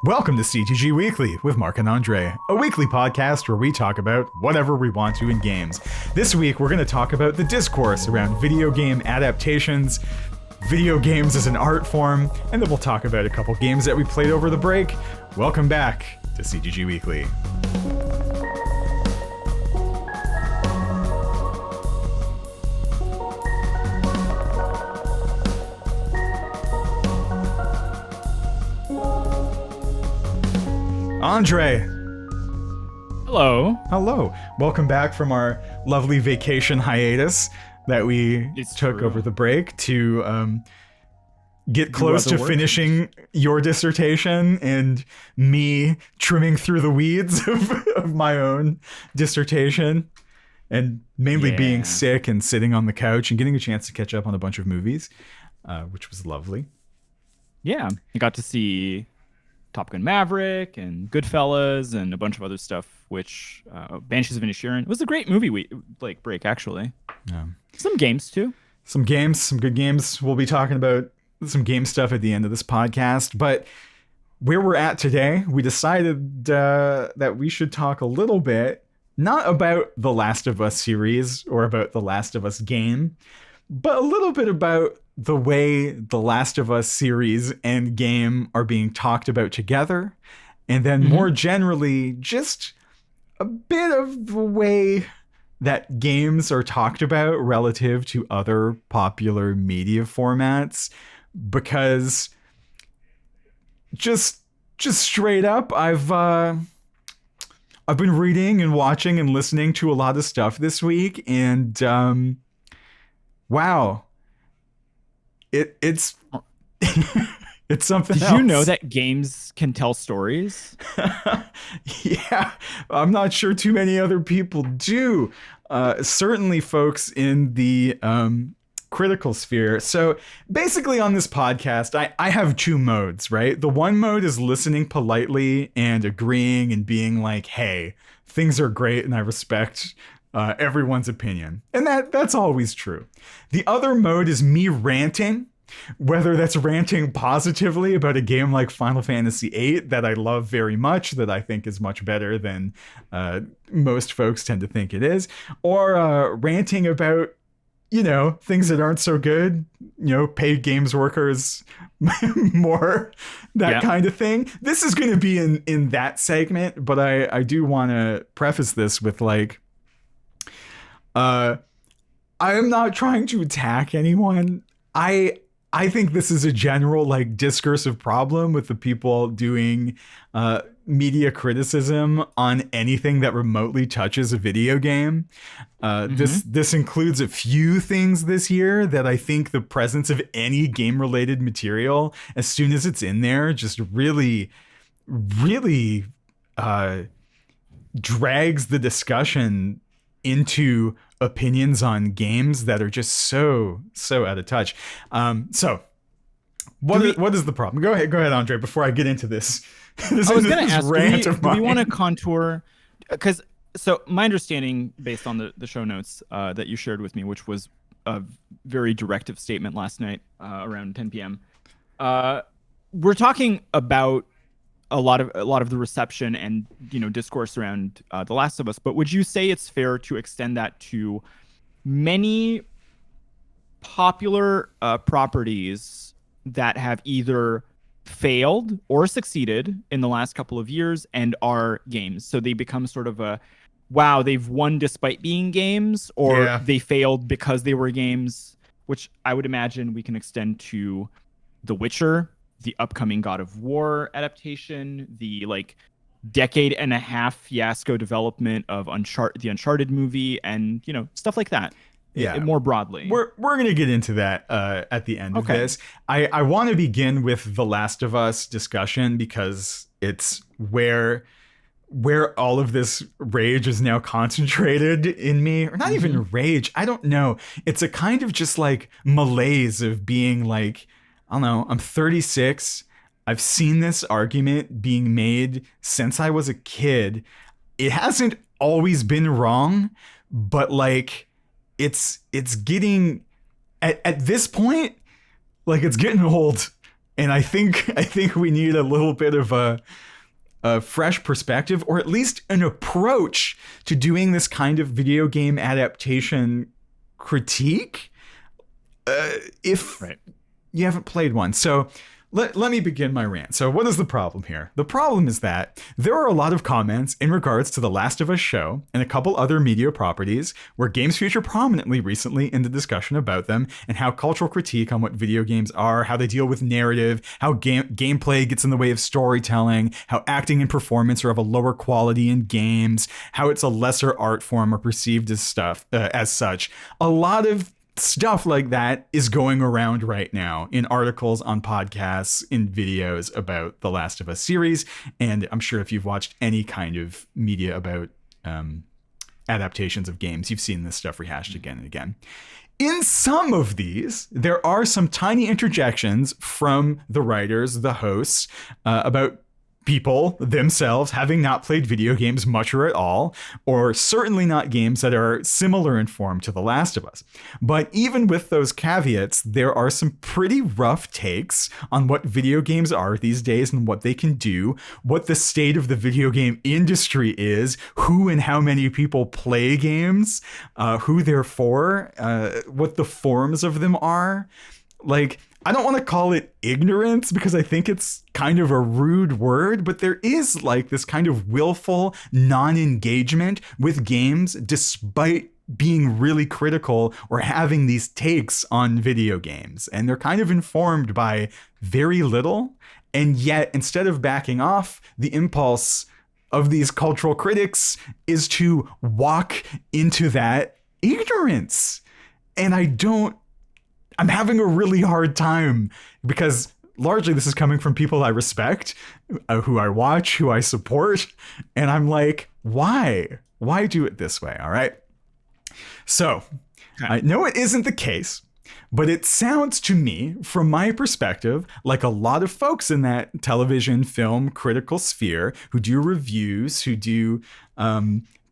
Welcome to CTG Weekly with Mark and Andre, a weekly podcast where we talk about whatever we want to in games. This week, we're going to talk about the discourse around video game adaptations, video games as an art form, and then we'll talk about a couple games that we played over the break. Welcome back to CTG Weekly. Andre. Hello. Welcome back from our lovely vacation hiatus that we took over the break to get close to finishing your dissertation and me trimming through the weeds of my own dissertation and mainly being sick and sitting on the couch and getting a chance to catch up on a bunch of movies, which was lovely. Yeah, I got to see Top Gun Maverick and Goodfellas and a bunch of other stuff, which Banshees of Inisherin. It was a great movie break, actually. Yeah. Some games, too. Some good games. We'll be talking about some game stuff at the end of this podcast. But where we're at today, we decided that we should talk a little bit, not about the Last of Us series or about the Last of Us game, but a little bit about the way the Last of Us series and game are being talked about together. And then more generally, just a bit of the way that games are talked about relative to other popular media formats. Because just straight up, I've been reading and watching and listening to a lot of stuff this week, and wow. It's it's something else. Did you know that games can tell stories? Yeah, I'm not sure too many other people do. Certainly folks in the critical sphere. So basically on this podcast, I have two modes, right? The one mode is listening politely and agreeing and being like, hey, things are great and I respect everyone's opinion. And that's always true. The other mode is me ranting, whether that's ranting positively about a game like Final Fantasy VIII that I love very much, that I think is much better than most folks tend to think it is, or ranting about, things that aren't so good, paid games workers more, that kind of thing. This is going to be in that segment, but I do want to preface this with I am not trying to attack anyone. I think this is a general discursive problem with the people doing media criticism on anything that remotely touches a video game. This includes a few things this year that I think the presence of any game related material, as soon as it's in there, just really drags the discussion into opinions on games that are just so out of touch. So what is the problem? Go ahead, Andre, before I get into this. I was going to ask, do we want to contour? Because my understanding, based on the show notes that you shared with me, which was a very directive statement last night around 10 p.m., we're talking about a lot of the reception and discourse around The Last of Us, but would you say it's fair to extend that to many popular properties that have either failed or succeeded in the last couple of years and are games? So they become sort of they've won despite being games, or they failed because they were games, which I would imagine we can extend to The Witcher, the upcoming God of War adaptation, the decade and a half fiasco development of the Uncharted movie, and stuff like that. Yeah, more broadly. We're gonna get into that at the end of this. I want to begin with the Last of Us discussion because it's where all of this rage is now concentrated in me, or not even rage. I don't know. It's a kind of just malaise of being I don't know, I'm 36. I've seen this argument being made since I was a kid. It hasn't always been wrong, but it's getting at this point, it's getting old. And I think we need a little bit of a fresh perspective, or at least an approach to doing this kind of video game adaptation critique, if you haven't played one. So let me begin my rant. So what is the problem here? The problem is that there are a lot of comments in regards to The Last of Us show and a couple other media properties where games feature prominently recently in the discussion about them, and how cultural critique on what video games are, how they deal with narrative, how gameplay gets in the way of storytelling, how acting and performance are of a lower quality in games, how it's a lesser art form or perceived as such. A lot of stuff like that is going around right now in articles, on podcasts, in videos about the Last of Us series. And I'm sure if you've watched any kind of media about adaptations of games, you've seen this stuff rehashed again and again. In some of these, there are some tiny interjections from the writers, the hosts, about people themselves having not played video games much or at all, or certainly not games that are similar in form to The Last of Us. But even with those caveats, there are some pretty rough takes on what video games are these days and what they can do, what the state of the video game industry is, who and how many people play games, who they're for, what the forms of them are. Like, I don't want to call it ignorance because I think it's kind of a rude word, but there is like this kind of willful non-engagement with games despite being really critical or having these takes on video games. And they're kind of informed by very little. And yet, instead of backing off, the impulse of these cultural critics is to walk into that ignorance. And I'm having a really hard time because largely this is coming from people I respect, who I watch, who I support. And I'm like, why? Why do it this way? All right. So I know it isn't the case, but it sounds to me, from my perspective, like a lot of folks in that television, film, critical sphere who do reviews, who do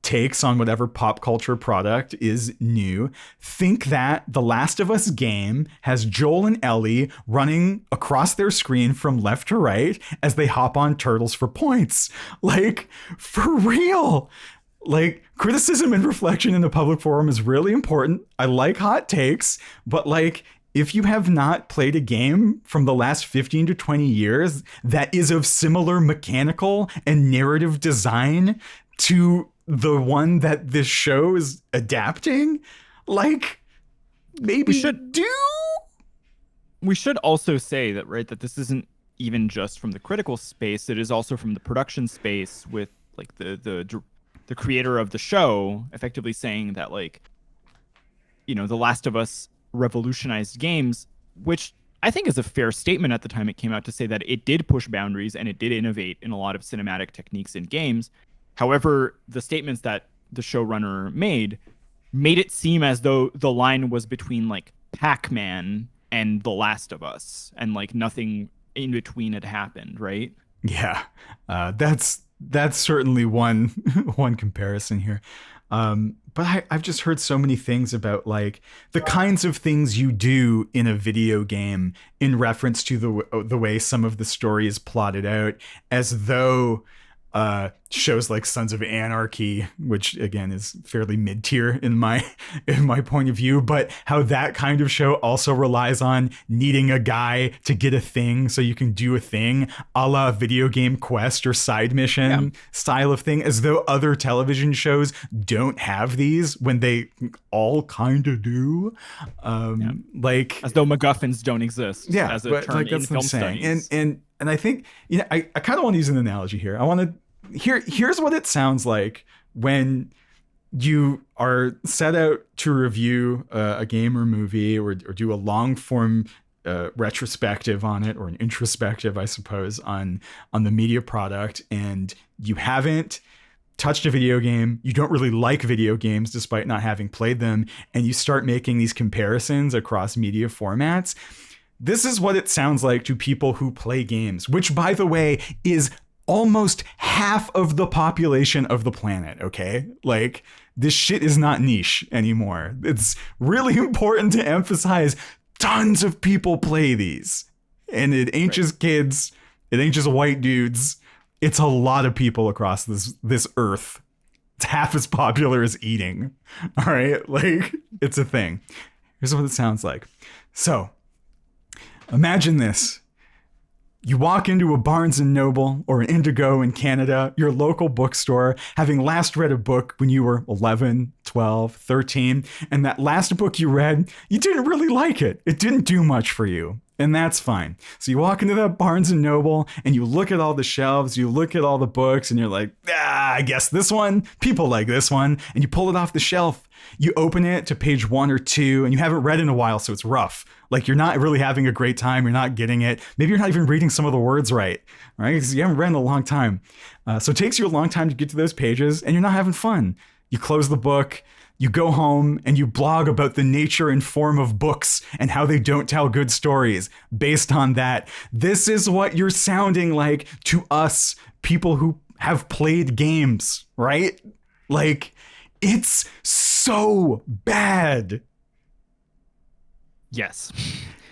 takes on whatever pop culture product is new, think that the Last of Us game has Joel and Ellie running across their screen from left to right as they hop on turtles for points. Like, for real. Like, criticism and reflection in the public forum is really important. I like hot takes, but like, if you have not played a game from the last 15 to 20 years that is of similar mechanical and narrative design to the one that this show is adapting, like, maybe we should also say that, right, that this isn't even just from the critical space, it is also from the production space, with like the creator of the show effectively saying that, like, you know, The Last of Us revolutionized games, which I think is a fair statement at the time it came out, to say that it did push boundaries and it did innovate in a lot of cinematic techniques in games. However, the statements that the showrunner made it seem as though the line was between like Pac-Man and The Last of Us, and like nothing in between had happened, right? Yeah, that's certainly one comparison here. But I've just heard so many things about like the kinds of things you do in a video game in reference to the way some of the story is plotted out, as though shows like Sons of Anarchy, which again is fairly mid-tier in my point of view, but how that kind of show also relies on needing a guy to get a thing so you can do a thing, a la video game quest or side mission style of thing, as though other television shows don't have these when they all kind of do. Like, as though MacGuffins don't exist. Yeah, as a but term like, that's in film what I'm saying. studies. And I think, you know, I kind of want to use an analogy here. Here's what it sounds like when you are set out to review a game or movie, or do a long form retrospective on it, or an introspective, I suppose, on the media product, and you haven't touched a video game, you don't really like video games despite not having played them, and you start making these comparisons across media formats. This is what it sounds like to people who play games, which, by the way, is almost half of the population of the planet, okay? Like, this shit is not niche anymore. It's really important to emphasize tons of people play these. And it ain't just kids. It ain't just white dudes. It's a lot of people across this earth. It's half as popular as eating. All right? Like, it's a thing. Here's what it sounds like. So, imagine this. You walk into a Barnes & Noble or an Indigo in Canada, your local bookstore, having last read a book when you were 11, 12, 13, and that last book you read, you didn't really like it. It didn't do much for you. And that's fine. So you walk into that Barnes & Noble and you look at all the shelves, you look at all the books, and you're like, I guess this one, people like this one. And you pull it off the shelf. You open it to page 1 or 2, and you haven't read in a while, so it's rough. Like, you're not really having a great time. You're not getting it. Maybe you're not even reading some of the words right? Because you haven't read in a long time. So it takes you a long time to get to those pages, and you're not having fun. You close the book. You go home and you blog about the nature and form of books and how they don't tell good stories based on that. This is what you're sounding like to us, people who have played games, right? Like, it's so bad. Yes.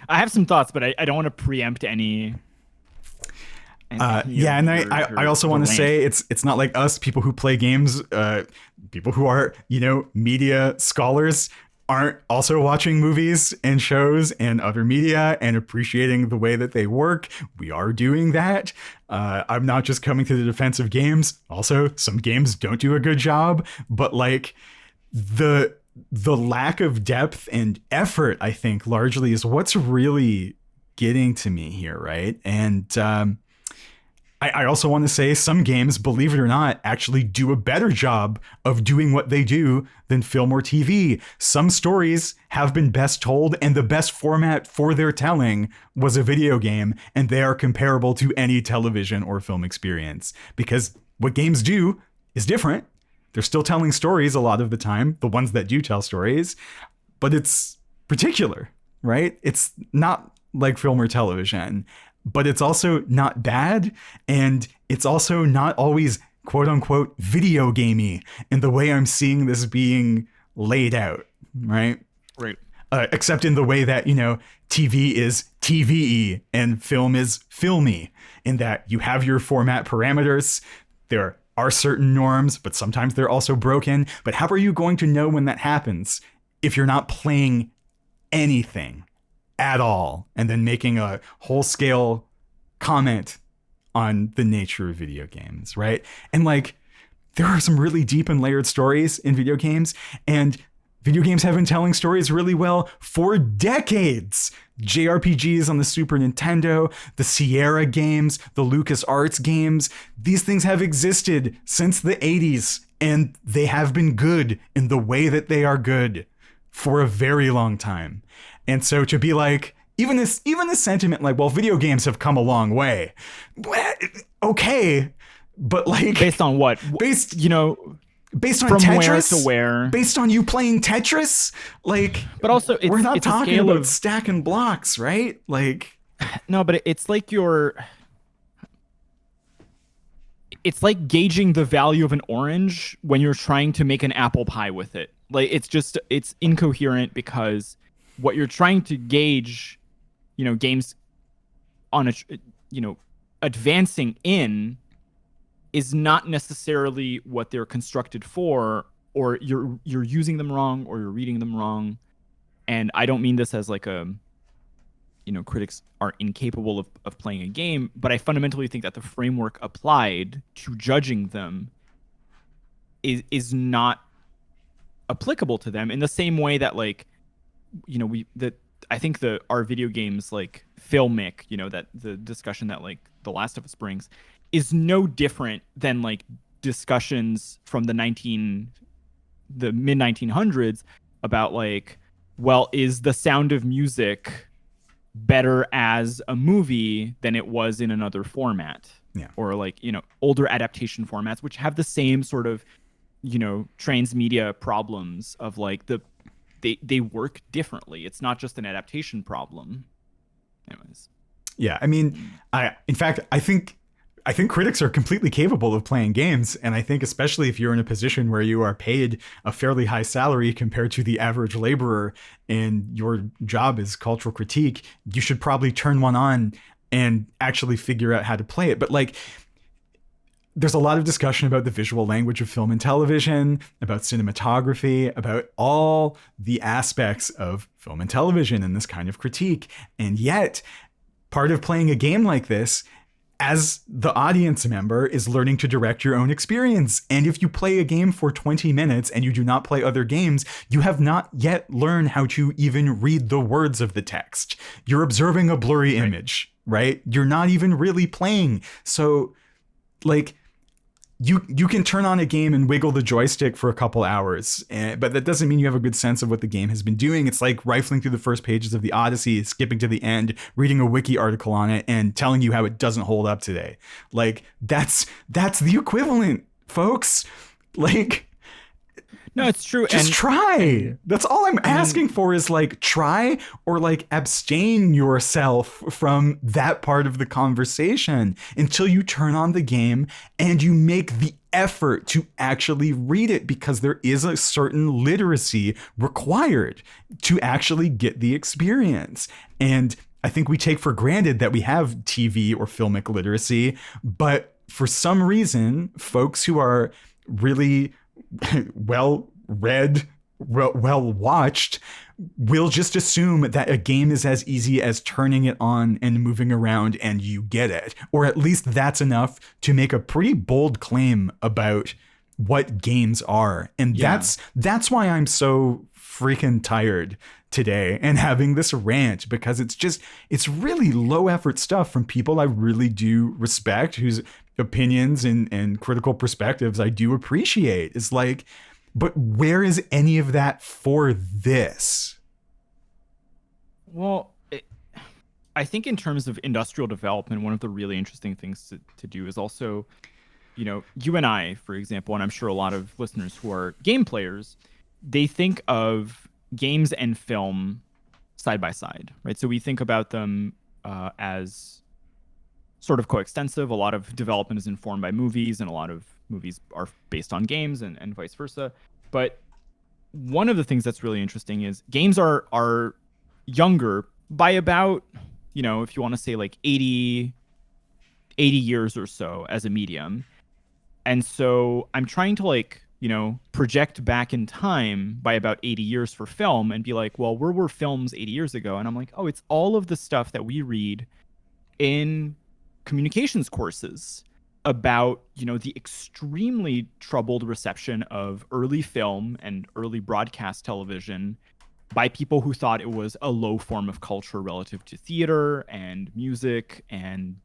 I have some thoughts, but I don't want to preempt any. Yeah, and I also want to say it's not like us, people who play games, people who are, media scholars aren't also watching movies and shows and other media and appreciating the way that they work. We are doing that. I'm not just coming to the defense of games. Also, some games don't do a good job, but like the lack of depth and effort, I think, largely is what's really getting to me here, right? And I also want to say some games, believe it or not, actually do a better job of doing what they do than film or TV. Some stories have been best told, and the best format for their telling was a video game, and they are comparable to any television or film experience. Because what games do is different. They're still telling stories a lot of the time, the ones that do tell stories, but it's particular, right? It's not like film or television. But it's also not bad, and it's also not always quote unquote video gamey in the way I'm seeing this being laid out, right? Right. Except in the way that, TV is TVE and film is filmy, in that you have your format parameters. There are certain norms, but sometimes they're also broken. But how are you going to know when that happens if you're not playing anything at all, and then making a whole scale comment on the nature of video games, right? And like, there are some really deep and layered stories in video games, and video games have been telling stories really well for decades. JRPGs on the Super Nintendo, the Sierra games, the LucasArts games, these things have existed since the 80s, and they have been good in the way that they are good for a very long time. And so to be like, even this sentiment like, well, video games have come a long way. Okay, but like, based on what? Based on from Tetris, where to where? Based on you playing Tetris, like. But also, we're not it's talking about stacking blocks, right? Like, no, but it's like it's like gauging the value of an orange when you're trying to make an apple pie with it. Like, it's incoherent, because what you're trying to gauge, games on advancing in is not necessarily what they're constructed for, or you're using them wrong, or you're reading them wrong. And I don't mean this as like critics are incapable of playing a game, but I fundamentally think that the framework applied to judging them is not applicable to them in the same way that, like, I think our video games, like filmic, that the discussion that like The Last of Us brings is no different than like discussions from the mid 1900s about like, well, is The Sound of Music better as a movie than it was in another format? Yeah. Or like, older adaptation formats, which have the same sort of, transmedia problems of like they work differently. It's not just an adaptation problem. Anyways. Yeah, I mean, in fact, I think I think critics are completely capable of playing games. And I think especially if you're in a position where you are paid a fairly high salary compared to the average laborer and your job is cultural critique, you should probably turn one on and actually figure out how to play it. But like, there's a lot of discussion about the visual language of film and television, about cinematography, about all the aspects of film and television in this kind of critique. And yet, part of playing a game like this as the audience member is learning to direct your own experience. And if you play a game for 20 minutes and you do not play other games, you have not yet learned how to even read the words of the text. You're observing a blurry image, right? You're not even really playing. So, like, you can turn on a game and wiggle the joystick for a couple hours, but that doesn't mean you have a good sense of what the game has been doing. It's like rifling through the first pages of the Odyssey, skipping to the end, reading a wiki article on it, and telling you how it doesn't hold up today. Like, that's the equivalent, folks. Like, no, it's true. Just try. That's all I'm asking for is like try or like abstain yourself from that part of the conversation until you turn on the game and you make the effort to actually read it, because there is a certain literacy required to actually get the experience. And I think we take for granted that we have TV or filmic literacy, but for some reason, folks who are really well read, well watched, will just assume that a game is as easy as turning it on and moving around and you get it. Or at least that's enough to make a pretty bold claim about what games are. And that's why I'm so freaking tired today and having this rant, because it's really low effort stuff from people I really do respect, whose opinions and critical perspectives I do appreciate. It's like, but where is any of that for this? Well, I think in terms of industrial development, one of the really interesting things to do is also, you know, you and I, for example, and I'm sure a lot of listeners who are game players, they think of games and film side by side, right? So we think about them as sort of coextensive. A lot of development is informed by movies, and a lot of movies are based on games, and vice versa. But one of the things that's really interesting is games are younger by about, you know, if you want to say like 80 years or so as a medium. And so I'm trying to, like, you know, project back in time by about 80 years for film and be like, well, where were films 80 years ago? And I'm like, oh, it's all of the stuff that we read in communications courses about, you know, the extremely troubled reception of early film and early broadcast television by people who thought it was a low form of culture relative to theater and music and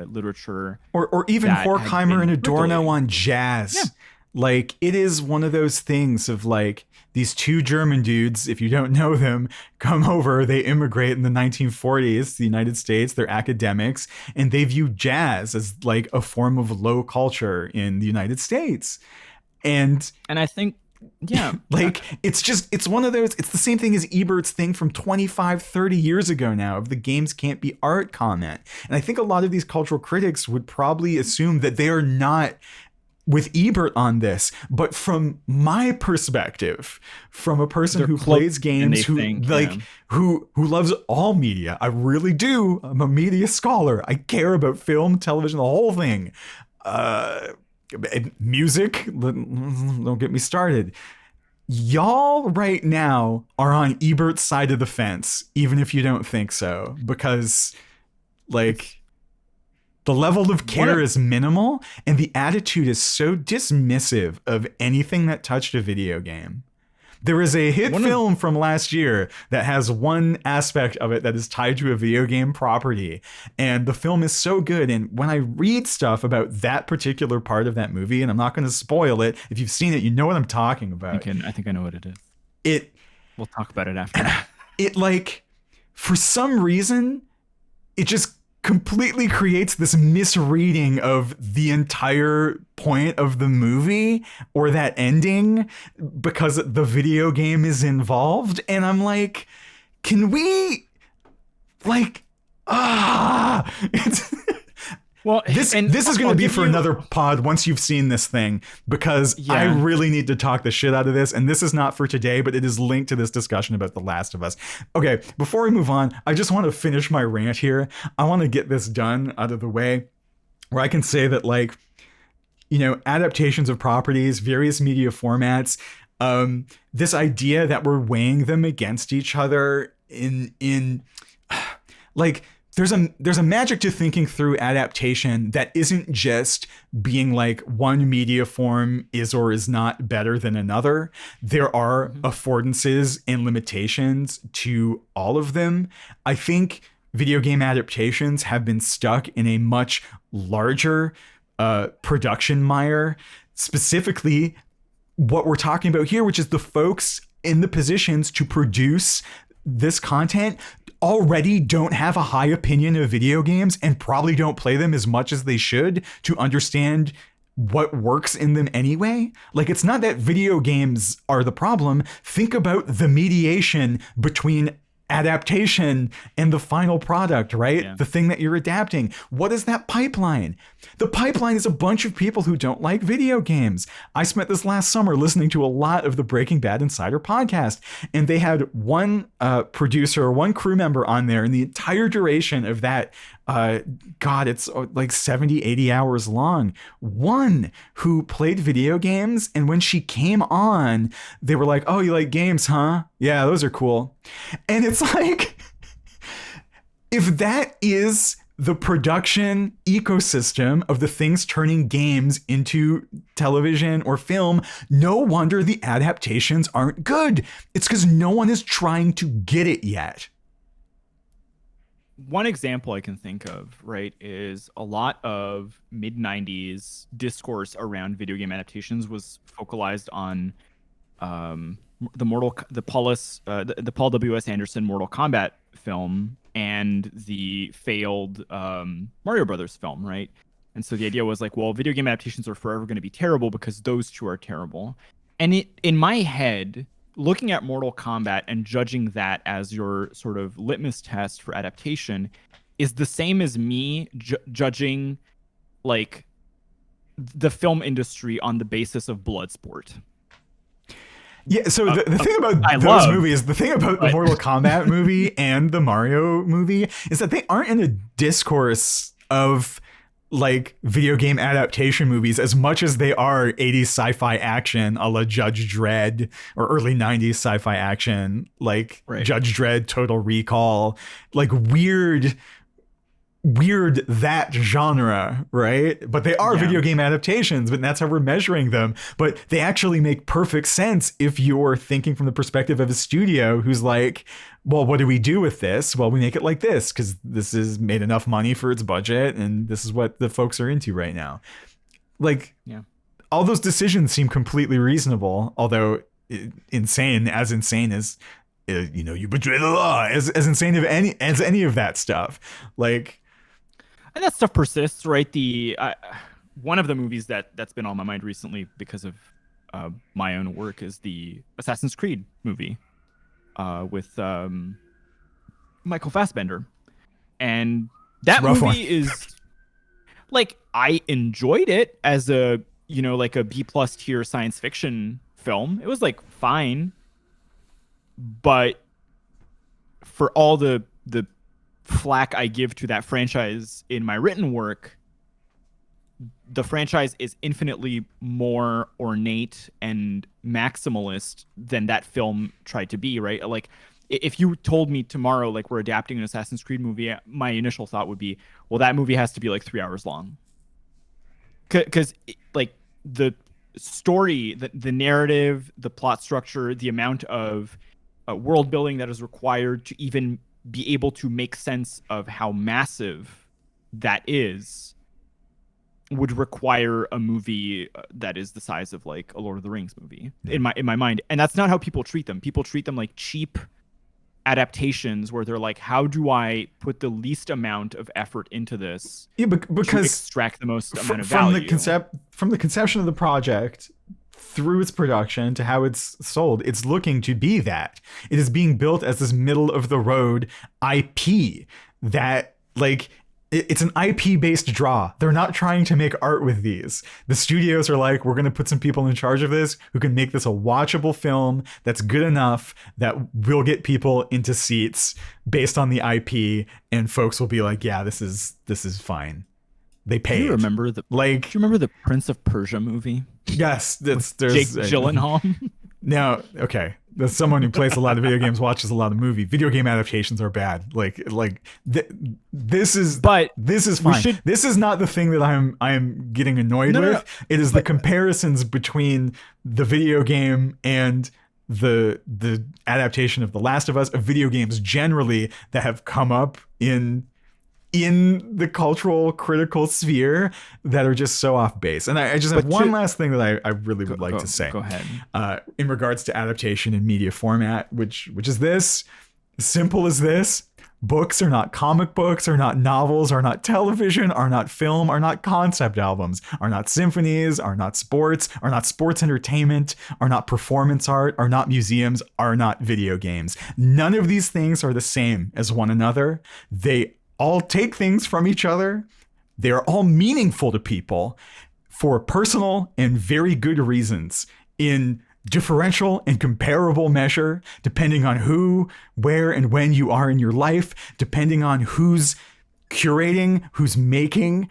literature. Or even Horkheimer and Adorno on jazz. Yeah. Like, it is one of those things of like, these two German dudes, if you don't know them, come over, they immigrate in the 1940s to the United States, they're academics, and they view jazz as like a form of low culture in the United States. And I think, yeah, like, it's one of those, it's the same thing as Ebert's thing from 25, 30 years ago now of the games can't be art comment. And I think a lot of these cultural critics would probably assume that they are not with Ebert on this, but from my perspective, from a person who plays games, who loves all media, I really do. I'm a media scholar. I care about film, television, the whole thing. Music, don't get me started. Y'all right now are on Ebert's side of the fence, even if you don't think so, because like, the level of care is minimal, and the attitude is so dismissive of anything that touched a video game. There is a hit film from last year that has one aspect of it that is tied to a video game property, and the film is so good. And when I read stuff about that particular part of that movie, and I'm not going to spoil it, if you've seen it, you know what I'm talking about. I think I know what it is. We'll talk about it after. It, like, for some reason, it just completely creates this misreading of the entire point of the movie or that ending because the video game is involved. And I'm like, can we, like, Well, This and is going I'll to be give for you- another pod once you've seen this thing, because I Yeah. really need to talk the shit out of this. And this is not for today, but it is linked to this discussion about The Last of Us. Okay, before we move on, I just want to finish my rant here. I want to get this done out of the way, where I can say that, like, you know, adaptations of properties, various media formats, this idea that we're weighing them against each other in like, there's a magic to thinking through adaptation that isn't just being like one media form is or is not better than another. There are affordances and limitations to all of them. I think video game adaptations have been stuck in a much larger production mire, specifically what we're talking about here, which is the folks in the positions to produce this content already don't have a high opinion of video games and probably don't play them as much as they should to understand what works in them anyway. Like, it's not that video games are the problem. Think about the mediation between adaptation and the final product, right? Yeah. The thing that you're adapting. What is that pipeline? The pipeline is a bunch of people who don't like video games. I spent this last summer listening to a lot of the Breaking Bad Insider podcast, and they had one producer or one crew member on there, and the entire duration of that, God, it's like 70, 80 hours long. One who played video games, and when she came on, they were like, "Oh, you like games, huh? Yeah, those are cool." And it's like, if that is the production ecosystem of the things turning games into television or film, no wonder the adaptations aren't good. It's because no one is trying to get it yet. One example I can think of, right, is a lot of mid-90s discourse around video game adaptations was focalized on the Paul W.S. Anderson Mortal Kombat film and the failed Mario Brothers film, right? And so the idea was like, well, video game adaptations are forever going to be terrible because those two are terrible. And in my head, looking at Mortal Kombat and judging that as your sort of litmus test for adaptation is the same as me judging like the film industry on the basis of Bloodsport. Yeah, so the thing about the thing about the Mortal Kombat movie and the Mario movie is that they aren't in a discourse of like video game adaptation movies as much as they are 80s sci-fi action a la Judge Dredd, or early 90s sci-fi action like Judge Dredd, Total Recall, like weird that genre, right? But they are video game adaptations, but that's how we're measuring them. But they actually make perfect sense if you're thinking from the perspective of a studio who's like, well, what do we do with this? Well, we make it like this because this has made enough money for its budget and this is what the folks are into right now. Like, all those decisions seem completely reasonable, although insane as you betray the law, as insane as any of that stuff. Like, and that stuff persists, right? One of the movies that's been on my mind recently because of my own work is the Assassin's Creed movie with Michael Fassbender, and that movie is like, I enjoyed it as a like a B+ tier science fiction film. It was like fine, but for all the flack I give to that franchise in my written work, the franchise is infinitely more ornate and maximalist than that film tried to be, right? Like, if you told me tomorrow, like, we're adapting an Assassin's Creed movie, my initial thought would be, well, that movie has to be like 3 hours long. Because like the story, the narrative, the plot structure, the amount of world building that is required to even be able to make sense of how massive that is would require a movie that is the size of like a Lord of the Rings movie in my mind. And that's not how people treat them. People treat them like cheap adaptations where they're like, how do I put the least amount of effort into this because to extract the most amount of value from the conception of the project through its production to how it's sold. It's looking to be that. It is being built as this middle of the road IP that, like, it's an IP based draw. They're not trying to make art with these. The studios are like, we're going to put some people in charge of this who can make this a watchable film that's good enough that will get people into seats based on the IP, and folks will be like, yeah, this is fine. They paid. Do you remember the Prince of Persia movie? Yes, there's Jake Gyllenhaal. Now, okay, as someone who plays a lot of video games, watches a lot of movies, video game adaptations are bad. This is fine. This is not the thing that I'm getting annoyed with. No. It is the comparisons between the video game and the adaptation of The Last of Us, of video games generally that have come up in the cultural critical sphere that are just so off base. And I just have one last thing that I really would like to say. Go ahead. In regards to adaptation in media format, which is this, simple as this: books are not comic books, are not novels, are not television, are not film, are not concept albums, are not symphonies, are not sports entertainment, are not performance art, are not museums, are not video games. None of these things are the same as one another. They all take things from each other. They are all meaningful to people for personal and very good reasons in differential and comparable measure, depending on who, where, and when you are in your life, depending on who's curating, who's making,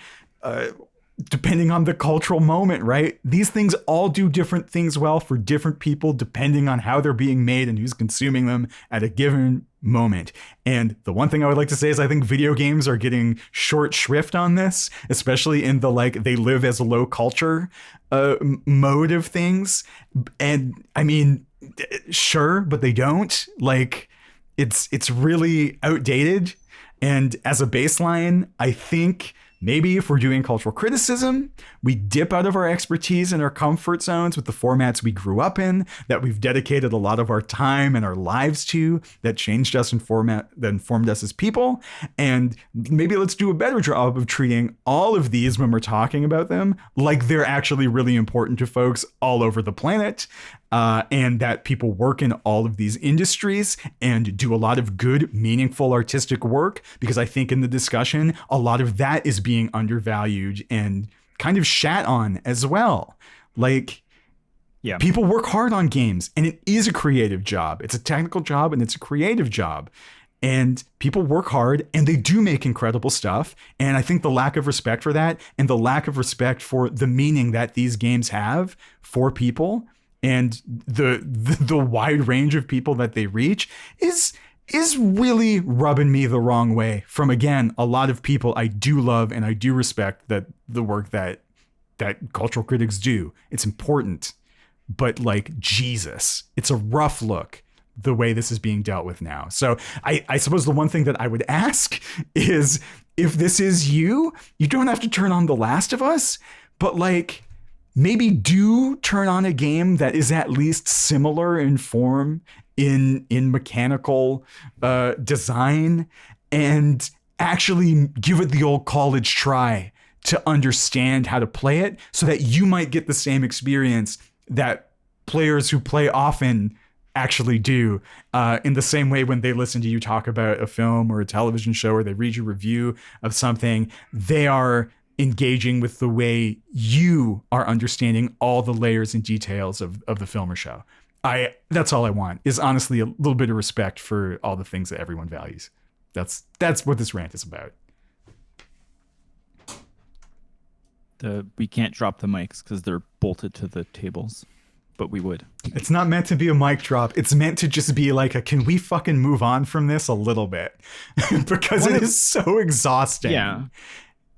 depending on the cultural moment, right? These things all do different things well for different people, depending on how they're being made and who's consuming them at a given moment. And the one thing I would like to say is I think video games are getting short shrift on this, especially in the they live as a low culture mode of things. And I mean, sure, but they don't. It's really outdated. And as a baseline, I think maybe if we're doing cultural criticism, we dip out of our expertise and our comfort zones with the formats we grew up in, that we've dedicated a lot of our time and our lives to, that changed us and that informed us as people. And maybe let's do a better job of treating all of these when we're talking about them like they're actually really important to folks all over the planet. And that people work in all of these industries and do a lot of good, meaningful artistic work, because I think in the discussion, a lot of that is being undervalued and kind of shat on as well. People work hard on games, and it is a creative job. It's a technical job and it's a creative job. And people work hard and they do make incredible stuff. And I think the lack of respect for that and the lack of respect for the meaning that these games have for people and the wide range of people that they reach is really rubbing me the wrong way from, again, a lot of people I do love and I do respect that the work that cultural critics do. It's important, but Jesus, it's a rough look the way this is being dealt with now. So I suppose the one thing that I would ask is, if this is you don't have to turn on The Last of Us, but maybe do turn on a game that is at least similar in form, in mechanical design, and actually give it the old college try to understand how to play it, so that you might get the same experience that players who play often actually do, in the same way when they listen to you talk about a film or a television show, or they read your review of something, they are engaging with the way you are understanding all the layers and details of the film or show. That's all I want, is honestly a little bit of respect for all the things that everyone values. That's what this rant is about. We can't drop the mics because they're bolted to the tables, but we would. It's not meant to be a mic drop. It's meant to just be can we fucking move on from this a little bit? Because it is so exhausting. Yeah.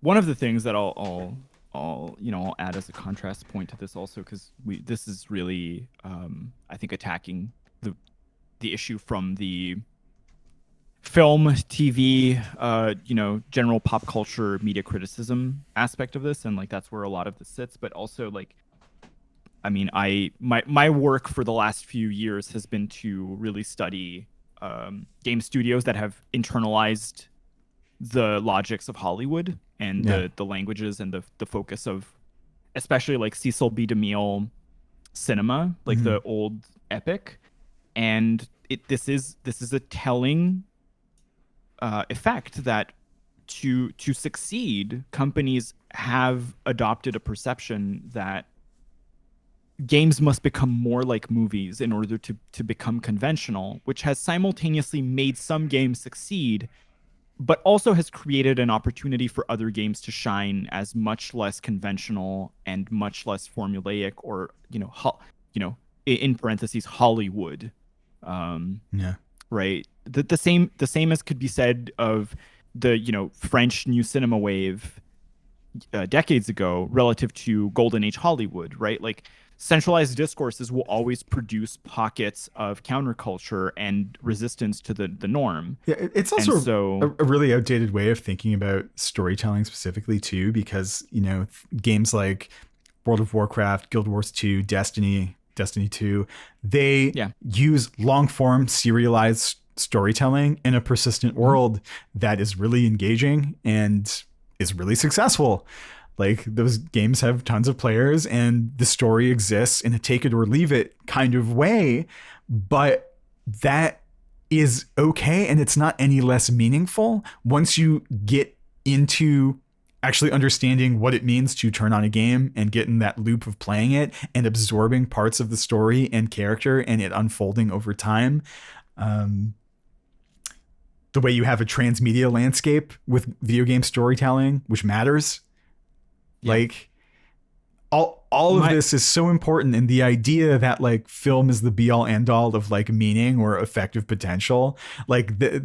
One of the things that I'll add as a contrast point to this also, because this is really I think attacking the issue from the film, TV, general pop culture media criticism aspect of this, and that's where a lot of this sits. But also my work for the last few years has been to really study game studios that have internalized the logics of Hollywood and the languages and the focus of especially Cecil B. DeMille cinema, the old epic. And this is a telling effect that to succeed, companies have adopted a perception that games must become more like movies in order to become conventional, which has simultaneously made some games succeed, but also has created an opportunity for other games to shine as much less conventional and much less formulaic, or in parentheses Hollywood. Yeah. Right. The same as could be said of the French New Cinema wave decades ago relative to Golden Age Hollywood, right? Like centralized discourses will always produce pockets of counterculture and resistance to the norm. Yeah, it's And also so, a really outdated way of thinking about storytelling specifically too, because games like World of Warcraft, Guild Wars 2, Destiny 2, they yeah. use long form serialized storytelling in a persistent world that is really engaging and is really successful. Like, those games have tons of players and the story exists in a take it or leave it kind of way, but that is okay, and it's not any less meaningful once you get into actually understanding what it means to turn on a game and get in that loop of playing it and absorbing parts of the story and character and it unfolding over time. The way you have a transmedia landscape with video game storytelling, which matters. Yeah. Like, all of this is so important, and the idea that like film is the be all end all of like meaning or effective potential, like the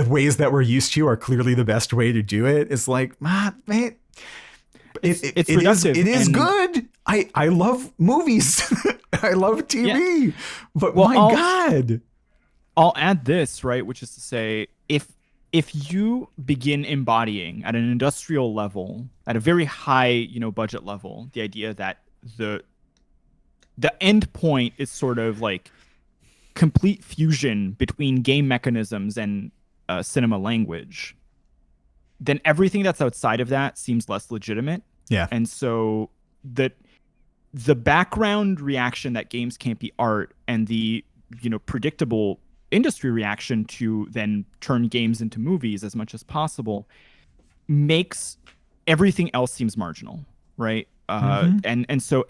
ways that we're used to are clearly the best way to do it. It's like, man, it is good. I love movies. I love TV, but God. I'll add this, right, which is to say, if you begin embodying at an industrial level, at a very high, budget level, the idea that the end point is sort of like complete fusion between game mechanisms and cinema language, then everything that's outside of that seems less legitimate. Yeah. And so the background reaction that games can't be art, and the predictable industry reaction to then turn games into movies as much as possible makes everything else seems marginal, right? And so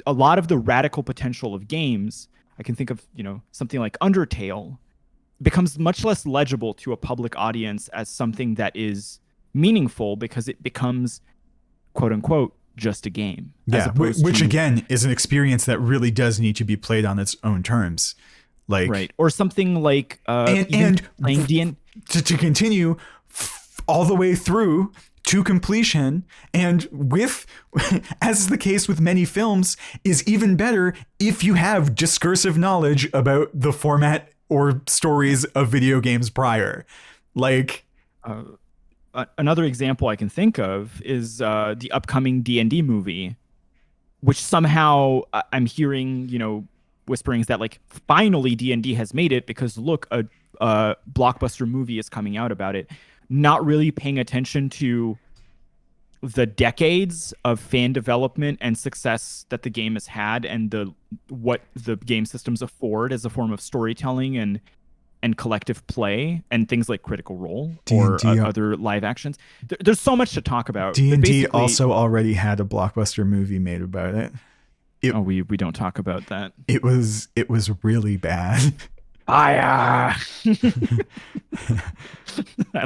a lot of the radical potential of games, I can think of something like Undertale, becomes much less legible to a public audience as something that is meaningful because it becomes, quote unquote, just a game. Yeah, which again is an experience that really does need to be played on its own terms. Like, right. Or something like and playing D&D. To continue all the way through to completion, and with, as is the case with many films, is even better if you have discursive knowledge about the format or stories of video games prior. Like, another example I can think of is the upcoming D&D movie, which somehow I'm hearing, whisperings that like finally D&D has made it because look, a blockbuster movie is coming out about it, not really paying attention to the decades of fan development and success that the game has had, and what the game systems afford as a form of storytelling and collective play, and things like Critical Role or other live actions. There's so much to talk about. D&D also already had a blockbuster movie made about it. We don't talk about that. It was really bad. I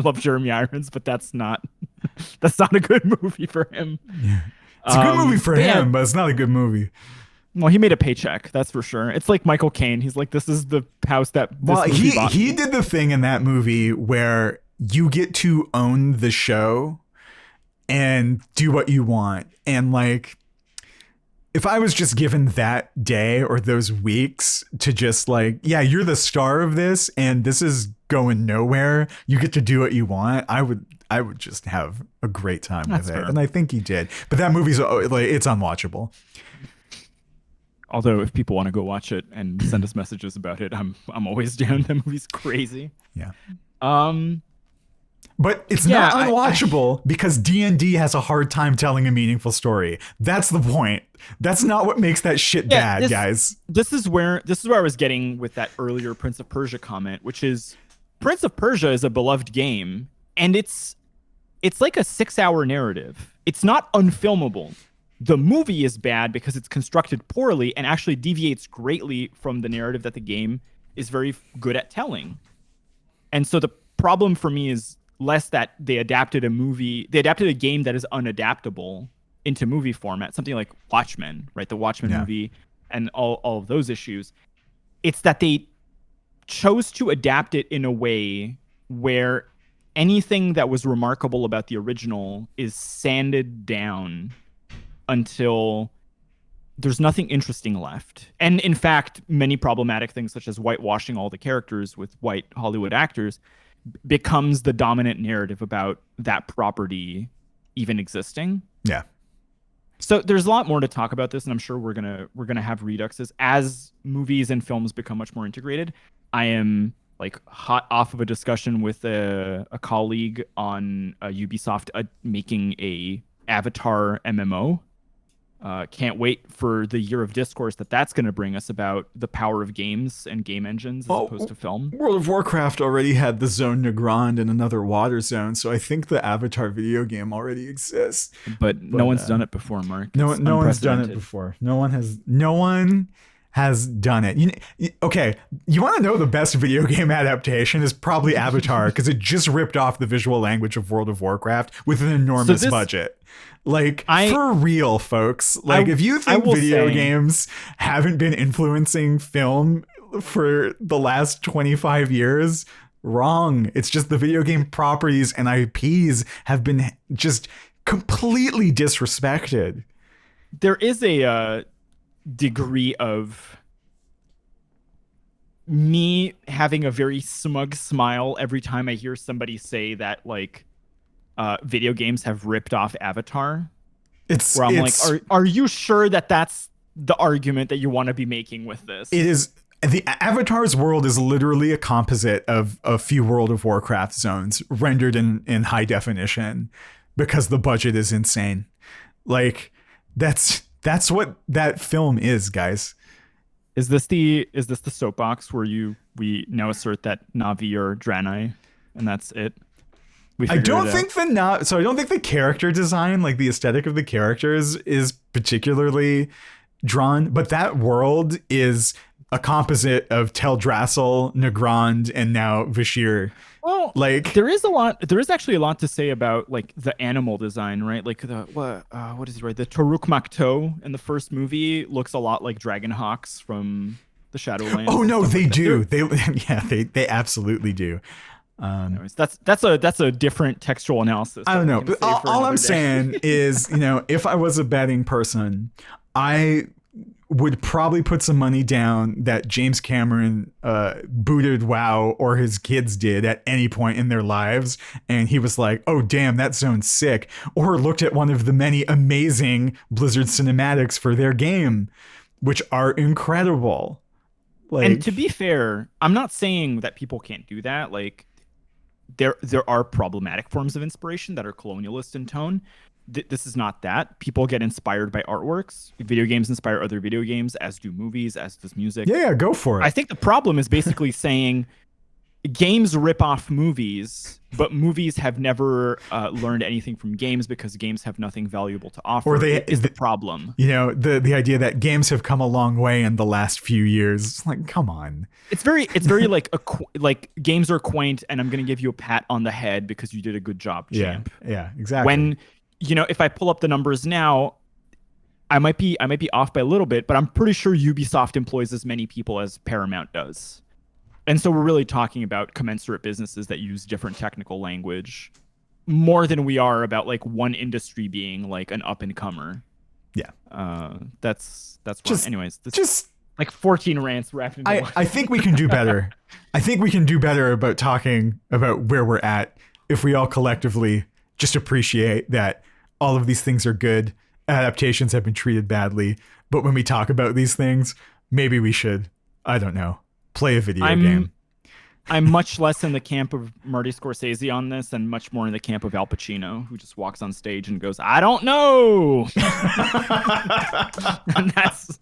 love Jeremy Irons, but that's not a good movie for him. Yeah. It's a good movie for him, but it's not a good movie. Well, he made a paycheck, that's for sure. It's like Michael Caine. He's like, this is the house that this movie bought. He did the thing in that movie where you get to own the show and do what you want. And like, if I was just given that day or those weeks to just like, yeah, you're the star of this and this is going nowhere, you get to do what you want, I would just have a great time with it. And I think he did. But that movie's like, it's unwatchable. Although if people want to go watch it and send us messages about it, I'm always down. That movie's crazy. Yeah. But it's not unwatchable because D&D has a hard time telling a meaningful story. That's the point. That's not what makes that shit bad, guys. This is where I was getting with that earlier Prince of Persia comment, which is Prince of Persia is a beloved game, and it's it's like a 6-hour narrative. It's not unfilmable. The movie is bad because it's constructed poorly and actually deviates greatly from the narrative that the game is very good at telling. And so the problem for me is less that they adapted a game that is unadaptable into movie format, something like Watchmen, right? The Watchmen movie and all of those issues. It's that they chose to adapt it in a way where anything that was remarkable about the original is sanded down until there's nothing interesting left. And in fact, many problematic things such as whitewashing all the characters with white Hollywood actors becomes the dominant narrative about that property even existing. Yeah. So there's a lot more to talk about this, and I'm sure we're gonna have reduxes as movies and films become much more integrated. I am like hot off of a discussion with a colleague on Ubisoft making a Avatar MMO. Can't wait for the year of discourse that's going to bring us about the power of games and game engines as opposed to film. World of Warcraft already had the Zone Nagrand and another water zone, so I think the Avatar video game already exists. But no one's done it before, Mark. No one's done it before. No one has done it. Okay, you want to know the best video game adaptation is probably Avatar, because it just ripped off the visual language of World of Warcraft with an enormous budget. Like, for real, folks. Like, if you think video games haven't been influencing film for the last 25 years, wrong. It's just the video game properties and IPs have been just completely disrespected. There is a degree of me having a very smug smile every time I hear somebody say that, like, video games have ripped off Avatar. I'm like, are you sure that that's the argument that you want to be making with this? It is. The Avatar's world is literally a composite of a few World of Warcraft zones rendered in high definition because the budget is insane. Like, that's what that film is, guys. Is this the soapbox where we now assert that Na'vi are Draenei and that's it? I don't think the character design, like the aesthetic of the characters, is particularly drawn, but that world is a composite of Teldrassil, Nagrand, and now Vashir. Well, like there is actually a lot to say about like the animal design, right? Like what is it, right? The Toruk Makto in the first movie looks a lot like Dragonhawks from the Shadowlands. Oh no, they do. They absolutely do. Anyways, that's a different textual analysis. I don't know. But all I'm saying is, if I was a betting person, I would probably put some money down that James Cameron booted WoW, or his kids did at any point in their lives, and he was like, oh damn, that zone's sick, or looked at one of the many amazing Blizzard cinematics for their game, which are incredible. Like, and to be fair, I'm not saying that people can't do that. Like, there are problematic forms of inspiration that are colonialist in tone. This is not that. People get inspired by artworks. Video games inspire other video games, as do movies, as does music. Yeah, go for it. I think the problem is basically saying games rip off movies, but movies have never learned anything from games because games have nothing valuable to offer. Or is the problem. The idea that games have come a long way in the last few years. It's like, come on. It's very like games are quaint, and I'm going to give you a pat on the head because you did a good job, champ. Yeah, exactly. When if I pull up the numbers now, I might be off by a little bit, but I'm pretty sure Ubisoft employs as many people as Paramount does. And so we're really talking about commensurate businesses that use different technical language more than we are about like one industry being like an up and comer. Yeah. That's anyways, just like 14 rants wrapped into one. I think we can do better. I think we can do better about talking about where we're at if we all collectively just appreciate that all of these things are good. Adaptations have been treated badly. But when we talk about these things, maybe we should, I don't know, play a video game. I'm much less in the camp of Marty Scorsese on this and much more in the camp of Al Pacino, who just walks on stage and goes, I don't know. And that's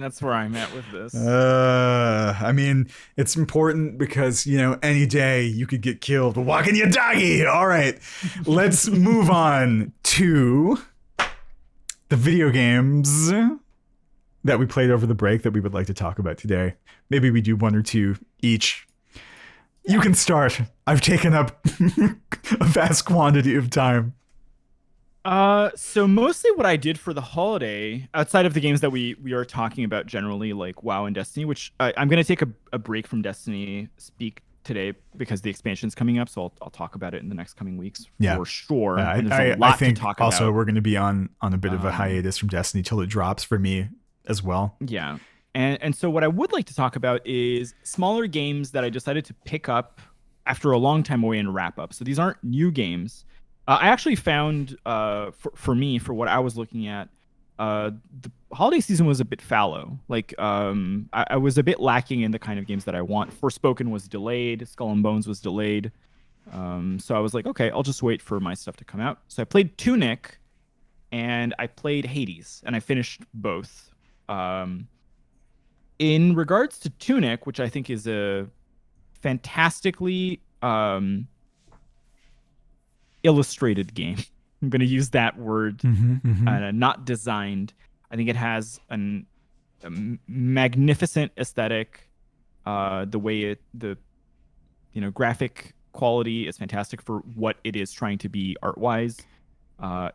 That's where I'm at with this. I mean, it's important because, any day you could get killed walking your doggy. All right, let's move on to the video games that we played over the break that we would like to talk about today. Maybe we do one or two each. You can start. I've taken up a vast quantity of time. So mostly what I did for the holiday, outside of the games that we are talking about generally, like WoW and Destiny, which I'm going to take a break from Destiny speak today because the expansion's coming up, so I'll talk about it in the next coming weeks for sure. And there's a lot I think to talk also about. we're going to be on a bit of a hiatus from Destiny till it drops for me as well. Yeah. And so what I would like to talk about is smaller games that I decided to pick up after a long time away and wrap up. So these aren't new games. I actually found, for me, for what I was looking at, the holiday season was a bit fallow. Like, I was a bit lacking in the kind of games that I want. Forspoken was delayed. Skull and Bones was delayed. So I was like, okay, I'll just wait for my stuff to come out. So I played Tunic, and I played Hades, and I finished both. In regards to Tunic, which I think is a fantastically illustrated game. I'm going to use that word, not designed. I think it has a magnificent aesthetic. The way the graphic quality is fantastic for what it is trying to be art-wise.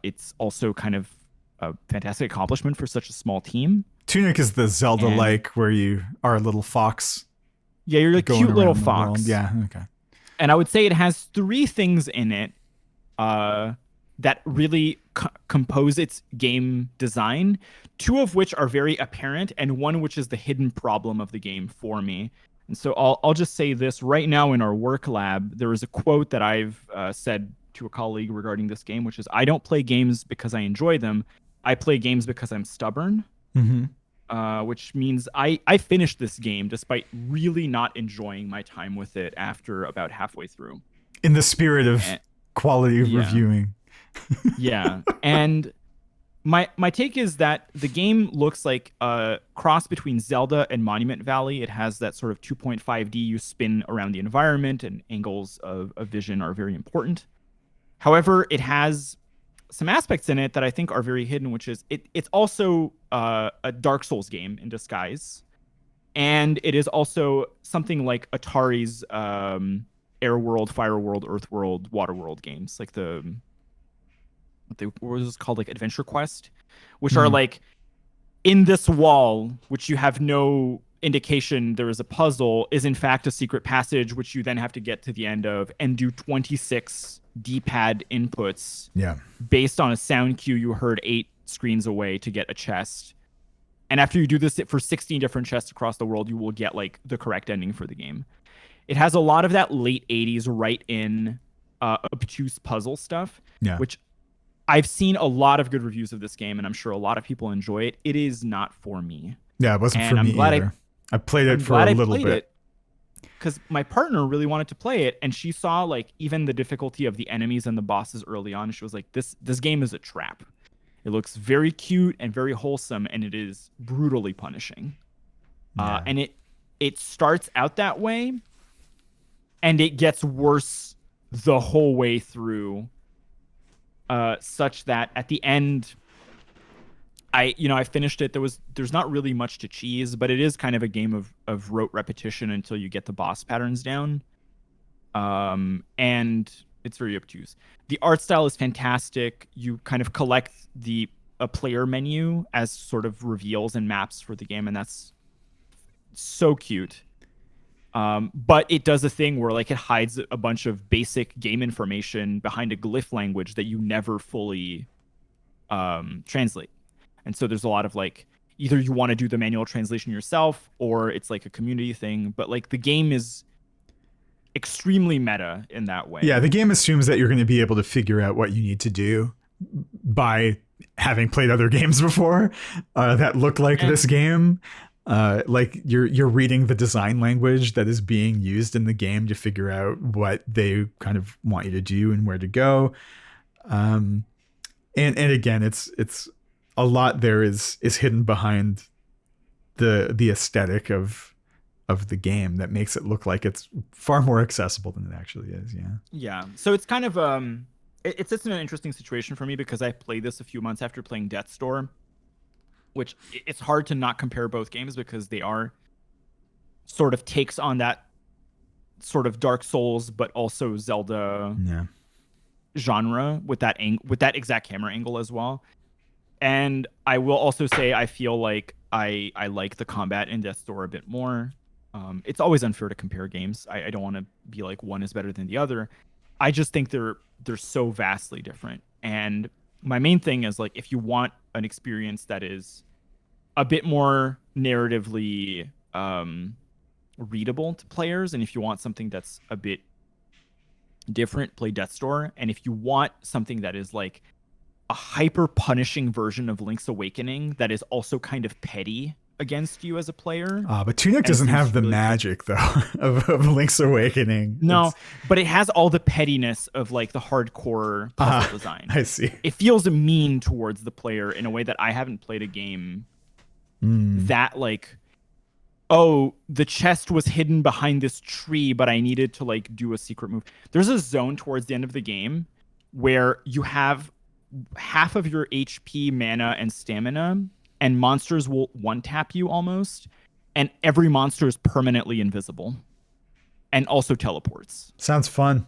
It's also kind of a fantastic accomplishment for such a small team. Tunic is the Zelda-like where you are a little fox. Yeah, you're a cute little fox. Yeah, okay. And I would say it has three things in it that really compose its game design, two of which are very apparent, and one which is the hidden problem of the game for me. And so I'll just say this right now in our work lab, there is a quote that I've said to a colleague regarding this game, which is, I don't play games because I enjoy them. I play games because I'm stubborn. Which means I finished this game despite really not enjoying my time with it after about halfway through. In the spirit of quality of reviewing. Yeah. And my take is that the game looks like a cross between Zelda and Monument Valley. It has that sort of 2.5D you spin around the environment, and angles of vision are very important. However, it has some aspects in it that I think are very hidden, which is it's also a Dark Souls game in disguise. And it is also something like Atari's Air World, Fire World, Earth World, Water World games, like what was this called, like Adventure Quest, which are like in this wall, which you have no indication there is a puzzle, is in fact a secret passage, which you then have to get to the end of and do 26 D-pad inputs based on a sound cue you heard 8 screens away to get a chest. And after you do this for 16 different chests across the world, you will get like the correct ending for the game. It has a lot of that late 80s right in obtuse puzzle stuff, which I've seen a lot of good reviews of this game, and I'm sure a lot of people enjoy it. It is not for me. Yeah, it wasn't for me either. I played it for a little bit. Because my partner really wanted to play it, and she saw like even the difficulty of the enemies and the bosses early on. And she was like, this game is a trap. It looks very cute and very wholesome, and it is brutally punishing. And it starts out that way, and it gets worse the whole way through, such that at the end, I finished it. There's not really much to cheese, but it is kind of a game of rote repetition until you get the boss patterns down. And it's very obtuse. The art style is fantastic. You kind of collect a player menu as sort of reveals and maps for the game, and that's so cute. But it does a thing where like it hides a bunch of basic game information behind a glyph language that you never fully translate. And so there's a lot of like, either you want to do the manual translation yourself, or it's like a community thing. But like the game is extremely meta in that way. Yeah, the game assumes that you're going to be able to figure out what you need to do by having played other games before that look like this game. Like you're reading the design language that is being used in the game to figure out what they kind of want you to do and where to go. And again, it's a lot there is hidden behind the aesthetic of the game that makes it look like it's far more accessible than it actually is. Yeah. Yeah. So it's kind of it's just an interesting situation for me because I played this a few months after playing Death's Door, which it's hard to not compare both games because they are sort of takes on that sort of Dark Souls but also Zelda Yeah. genre with that exact camera angle as well. And I will also say I feel like I like the combat in Death's Door a bit more. It's always unfair to compare games. I don't want to be like one is better than the other. I just think they're so vastly different. And my main thing is like if you want an experience that is a bit more narratively readable to players, and if you want something that's a bit different, play Death's Door. And if you want something that is like a hyper punishing version of Link's Awakening that is also kind of petty against you as a player. But Tunic doesn't have the really magic though of Link's Awakening. No, but it has all the pettiness of like the hardcore puzzle design. I see. It feels mean towards the player in a way that I haven't played a game that like, oh, the chest was hidden behind this tree, but I needed to like do a secret move. There's a zone towards the end of the game where you have half of your HP, mana, and stamina, and monsters will one-tap you almost, and every monster is permanently invisible and also teleports. Sounds fun.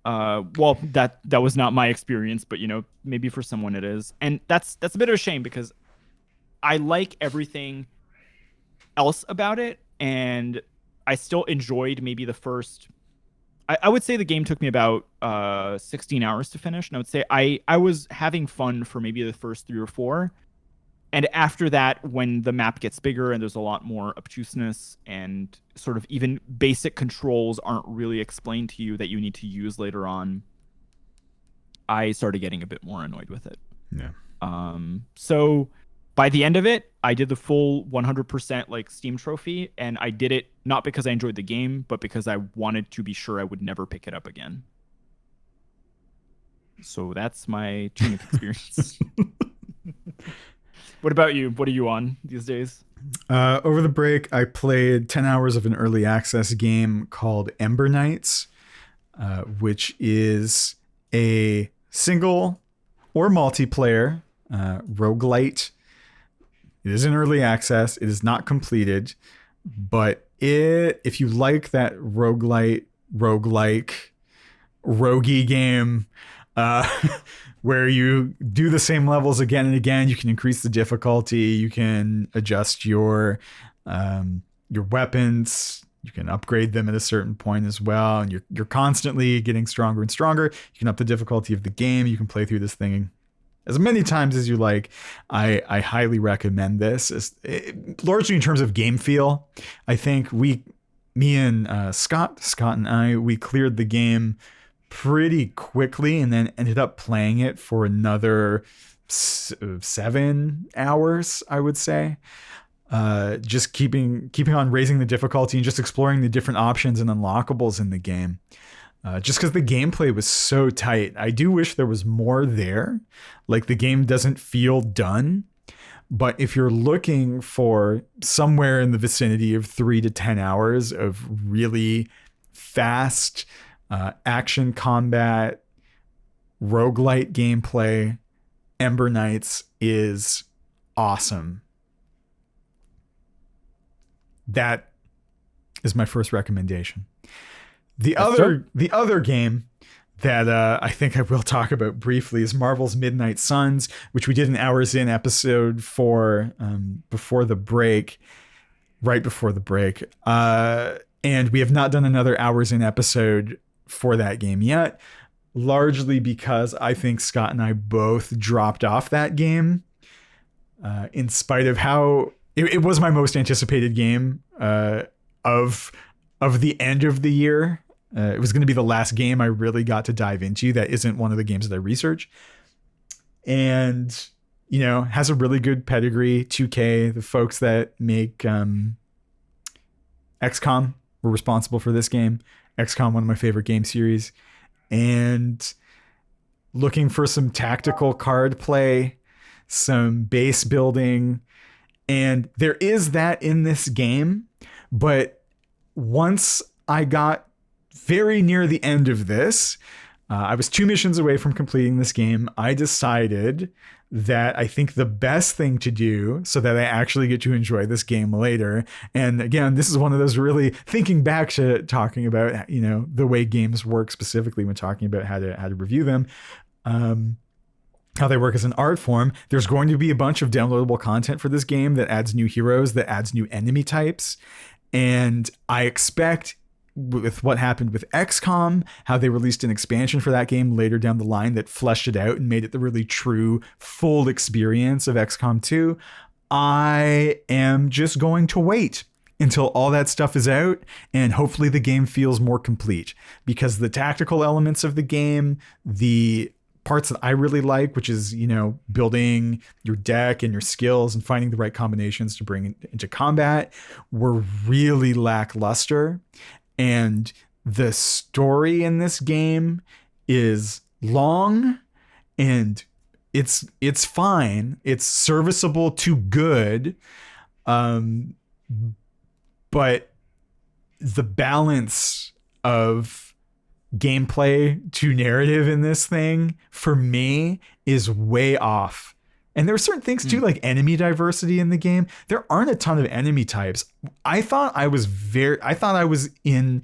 Well, that was not my experience, but you know, maybe for someone it is. And that's a bit of a shame because I like everything else about it, and I still enjoyed maybe the first. I would say the game took me about 16 hours to finish, and I would say I was having fun for maybe the first 3 or 4. And after that, when the map gets bigger and there's a lot more obtuseness and sort of even basic controls aren't really explained to you that you need to use later on, I started getting a bit more annoyed with it. Yeah. So by the end of it, I did the full 100% like Steam trophy, and I did it not because I enjoyed the game, but because I wanted to be sure I would never pick it up again. So that's my Tunic experience. What about you? What are you on these days? Over the break, I played 10 hours of an early access game called Ember Knights, which is a single or multiplayer roguelite. It is in early access. It is not completed, but if you like that roguelite, roguelike, roguey game, where you do the same levels again and again, you can increase the difficulty, you can adjust your weapons, you can upgrade them at a certain point as well, and you're constantly getting stronger and stronger. You can up the difficulty of the game. You can play through this thing as many times as you like. I highly recommend this. Largely in terms of game feel, I think me and Scott and I, we cleared the game pretty quickly and then ended up playing it for another 7 hours, I would say. Just keeping on raising the difficulty and just exploring the different options and unlockables in the game. Just because the gameplay was so tight. I do wish there was more there. Like, the game doesn't feel done. But if you're looking for somewhere in the vicinity of 3 to 10 hours of really fast action combat, roguelite gameplay, Ember Knights is awesome. That is my first recommendation. The other game that I think I will talk about briefly is Marvel's Midnight Suns, which we did an Hours In episode for before the break, right before the break. And we have not done another Hours In episode for that game yet, largely because I think Scott and I both dropped off that game in spite of how it was my most anticipated game of the end of the year. It was going to be the last game I really got to dive into that isn't one of the games that I research. And, you know, has a really good pedigree. 2K, the folks that make XCOM were responsible for this game. XCOM, one of my favorite game series. And looking for some tactical card play, some base building, And there is that in this game, but once I got very near the end of this, I was 2 missions away from completing this game. I decided that I think the best thing to do so that I actually get to enjoy this game later. And again, this is one of those really thinking back to talking about, you know, the way games work specifically when talking about how to review them. How they work as an art form. There's going to be a bunch of downloadable content for this game that adds new heroes, that adds new enemy types. And I expect with what happened with XCOM, how they released an expansion for that game later down the line that fleshed it out and made it the really true, full experience of XCOM 2. I am just going to wait until all that stuff is out, and hopefully the game feels more complete, because the tactical elements of the game, the parts that I really like, which is, you know, building your deck and your skills and finding the right combinations to bring into combat, were really lackluster. And the story in this game is long, and it's fine. It's serviceable to good. But the balance of gameplay to narrative in this thing, for me, is way off. And there are certain things too, like enemy diversity in the game. There aren't a ton of enemy types. I thought I was in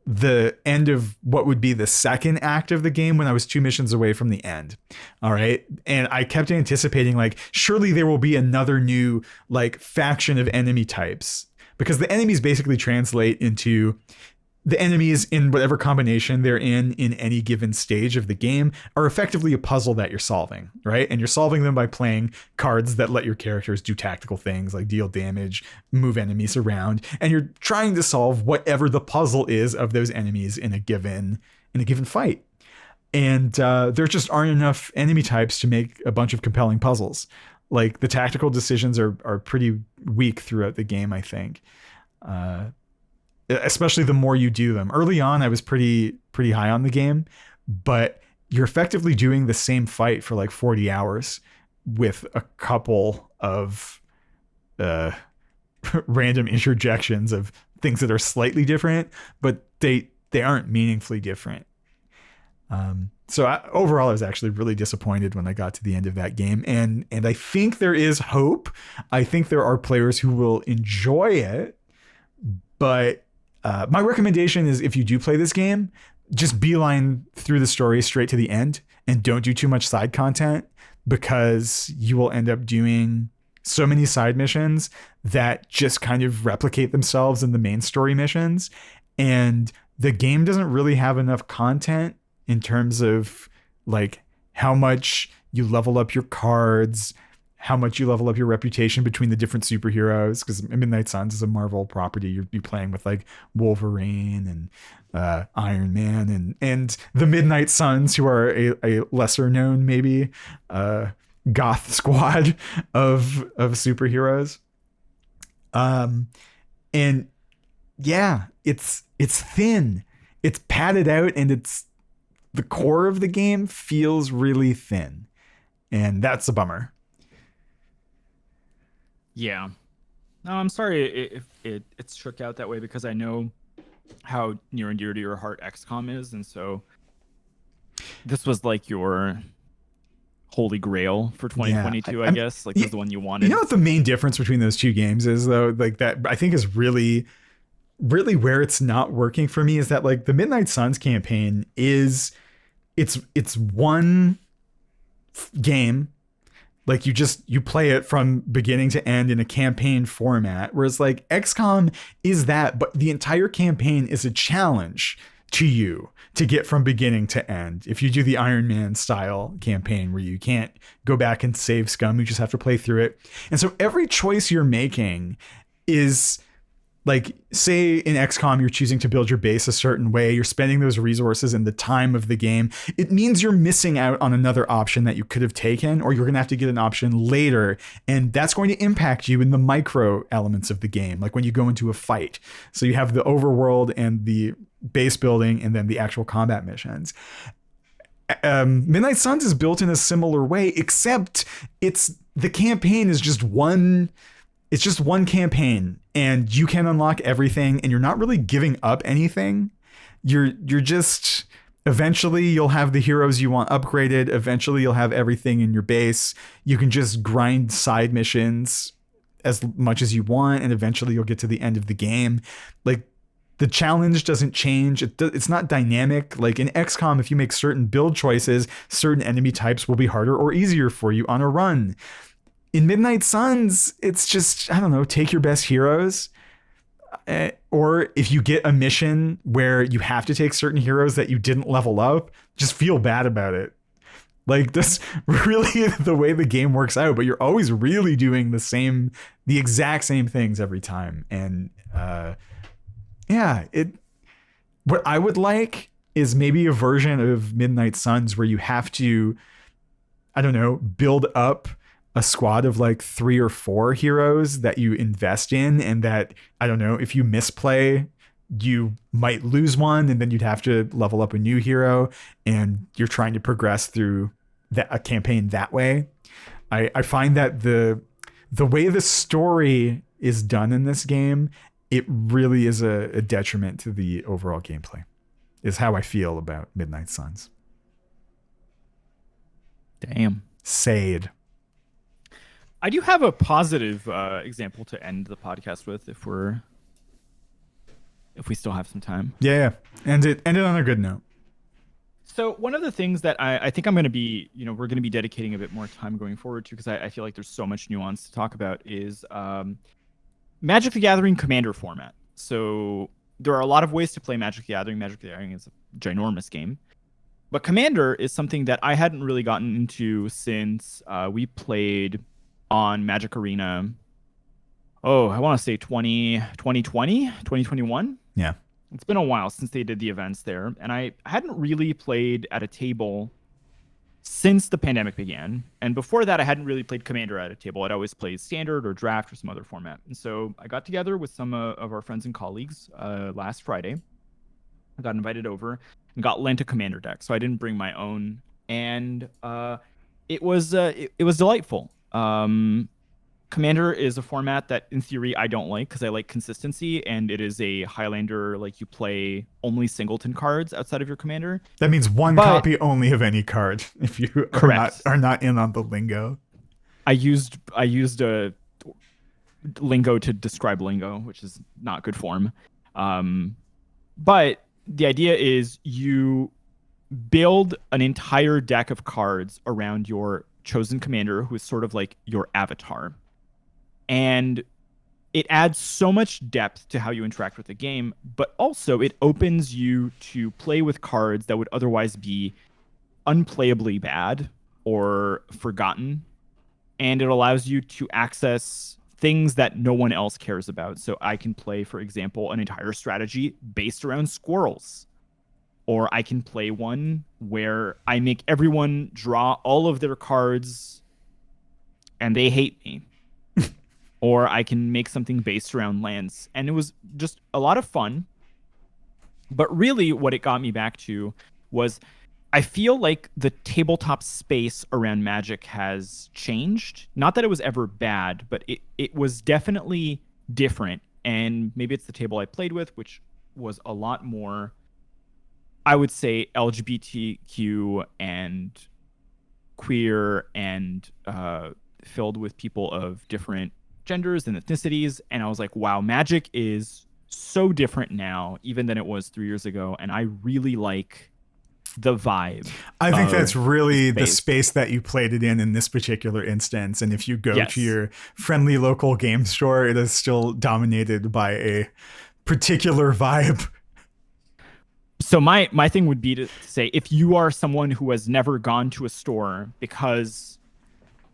the end of what would be the second act of the game when I was 2 missions away from the end. All right. And I kept anticipating, like, surely there will be another new, like, faction of enemy types, because the enemies basically translate into the enemies in whatever combination they're in any given stage of the game are effectively a puzzle that you're solving, right? And you're solving them by playing cards that let your characters do tactical things like deal damage, move enemies around, and you're trying to solve whatever the puzzle is of those enemies in a given fight. And there just aren't enough enemy types to make a bunch of compelling puzzles. Like, the tactical decisions are pretty weak throughout the game, I think. Especially the more you do them. Early on, I was pretty high on the game, but you're effectively doing the same fight for like 40 hours with a couple of random interjections of things that are slightly different, but they aren't meaningfully different. So overall, I was actually really disappointed when I got to the end of that game. And I think there is hope. I think there are players who will enjoy it, but my recommendation is, if you do play this game, just beeline through the story straight to the end and don't do too much side content, because you will end up doing so many side missions that just kind of replicate themselves in the main story missions. And the game doesn't really have enough content in terms of, like, how much you level up your cards, how much you level up your reputation between the different superheroes, because Midnight Suns is a Marvel property. You'd be playing with like Wolverine and Iron Man and the Midnight Suns, who are a lesser known, maybe, goth squad of superheroes. And yeah, it's thin, it's padded out, and the core of the game feels really thin, and that's a bummer. Yeah. No, I'm sorry if it's shook out that way, because I know how near and dear to your heart XCOM is, and so this was like your holy grail for 2022, yeah, I guess. Like, this is the one you wanted. You know what the main difference between those two games is, though? Like, that I think is really, really where it's not working for me, is that, like, the Midnight Suns campaign is it's one game. Like, you play it from beginning to end in a campaign format, whereas like XCOM is that, but the entire campaign is a challenge to you to get from beginning to end. If you do the Iron Man style campaign where you can't go back and save scum, you just have to play through it. And so every choice you're making is, like, say in XCOM, you're choosing to build your base a certain way, you're spending those resources in the time of the game. It means you're missing out on another option that you could have taken, or you're going to have to get an option later. And that's going to impact you in the micro elements of the game, like when you go into a fight. So you have the overworld and the base building, and then the actual combat missions. Midnight Suns is built in a similar way, except the campaign is just one it's just one campaign and you can unlock everything and you're not really giving up anything. You're just eventually you'll have the heroes you want upgraded. Eventually you'll have everything in your base. You can just grind side missions as much as you want and eventually you'll get to the end of the game. Like the challenge doesn't change. It's not dynamic. Like in XCOM, if you make certain build choices, certain enemy types will be harder or easier for you on a run. In Midnight Suns, it's just, I don't know, take your best heroes. Or if you get a mission where you have to take certain heroes that you didn't level up, just feel bad about it. Like that's really the way the game works out, but you're always really doing the exact same things every time. And what I would like is maybe a version of Midnight Suns where you have to, I don't know, build up a squad of like 3 or 4 heroes that you invest in, and that, I don't know, if you misplay, you might lose one and then you'd have to level up a new hero and you're trying to progress through a campaign that way. I find that the way the story is done in this game, it really is a detriment to the overall gameplay, is how I feel about Midnight Suns. Damn. Sade. I do have a positive example to end the podcast with if we still have some time. Yeah. End it on a good note. So one of the things that I think I'm going to be, we're going to be dedicating a bit more time going forward to, because I feel like there's so much nuance to talk about, is Magic the Gathering Commander format. So there are a lot of ways to play Magic the Gathering. Magic the Gathering is a ginormous game. But Commander is something that I hadn't really gotten into since we played on Magic Arena. Oh, I want to say 2021. Yeah. It's been a while since they did the events there. And I hadn't really played at a table since the pandemic began. And before that, I hadn't really played Commander at a table. I'd always played Standard or Draft or some other format. And so I got together with some of our friends and colleagues last Friday. I got invited over and got lent a Commander deck. So I didn't bring my own. And it was delightful. Commander is a format that, in theory, I don't like because I like consistency, and it is a Highlander, like you play only singleton cards outside of your Commander. That means one copy only of any card if you are not in on the lingo. I used a lingo to describe lingo, which is not good form. But the idea is you build an entire deck of cards around your chosen commander, who is sort of like your avatar. And it adds so much depth to how you interact with the game, but also it opens you to play with cards that would otherwise be unplayably bad or forgotten. And it allows you to access things that no one else cares about. So I can play, for example, an entire strategy based around squirrels. Or I can play one where I make everyone draw all of their cards and they hate me. Or I can make something based around lands. And it was just a lot of fun. But really what it got me back to was I feel like the tabletop space around Magic has changed. Not that it was ever bad, but it was definitely different. And maybe it's the table I played with, which was a lot more, I would say, LGBTQ and queer and filled with people of different genders and ethnicities. And I was like, wow, Magic is so different now, even than it was 3 years ago. And I really like the vibe. I think that's really the space that you played it in this particular instance. And if you go to your friendly local game store, it is still dominated by a particular vibe. So my thing would be to say, if you are someone who has never gone to a store because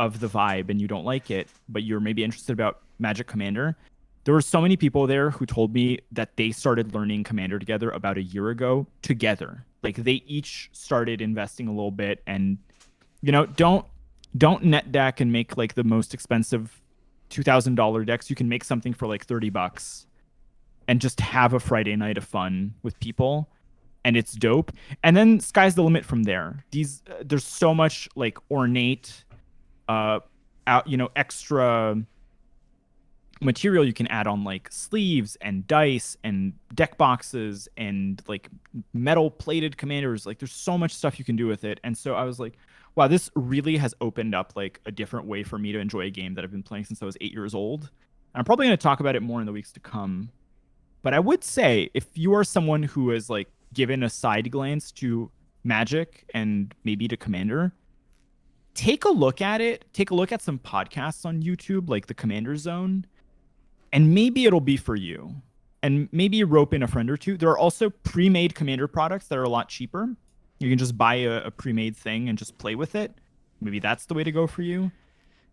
of the vibe and you don't like it, but you're maybe interested about Magic Commander, there were so many people there who told me that they started learning Commander together about a year ago together. Like they each started investing a little bit, and don't net deck and make like the most expensive $2,000 decks. You can make something for like $30 and just have a Friday night of fun with people. And it's dope. And then sky's the limit from there. There's so much like ornate, extra material you can add on like sleeves and dice and deck boxes and like metal plated commanders. Like there's so much stuff you can do with it. And so I was like, wow, this really has opened up like a different way for me to enjoy a game that I've been playing since I was 8 years old. And I'm probably going to talk about it more in the weeks to come. But I would say if you are someone who has like given a side glance to Magic and maybe to Commander, take a look at it. Take a look at some podcasts on YouTube, like the Commander Zone, and maybe it'll be for you. And maybe rope in a friend or two. There are also pre-made Commander products that are a lot cheaper. You can just buy a pre-made thing and just play with it. Maybe that's the way to go for you.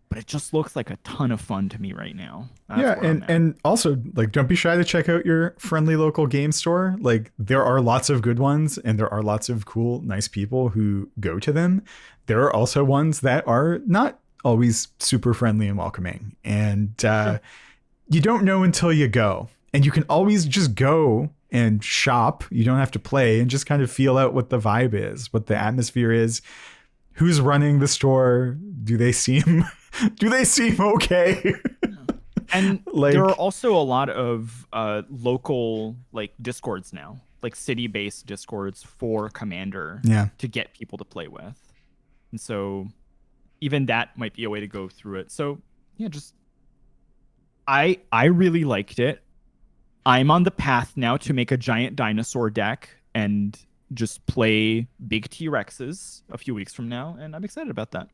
But it just looks like a ton of fun to me right now. That's yeah, and also like don't be shy to check out your friendly local game store. Like there are lots of good ones, and there are lots of cool, nice people who go to them. There are also ones that are not always super friendly and welcoming, and Sure. you don't know until you go. And you can always just go and shop. You don't have to play, and just kind of feel out what the vibe is, what the atmosphere is. Who's running the store? Do they seem okay? And like, there are also a lot of local like Discords now, like city-based Discords for Commander yeah. to get people to play with. And so even that might be a way to go through it. So yeah, just I really liked it. I'm on the path now to make a giant dinosaur deck and just play big T-Rexes a few weeks from now, and I'm excited about that.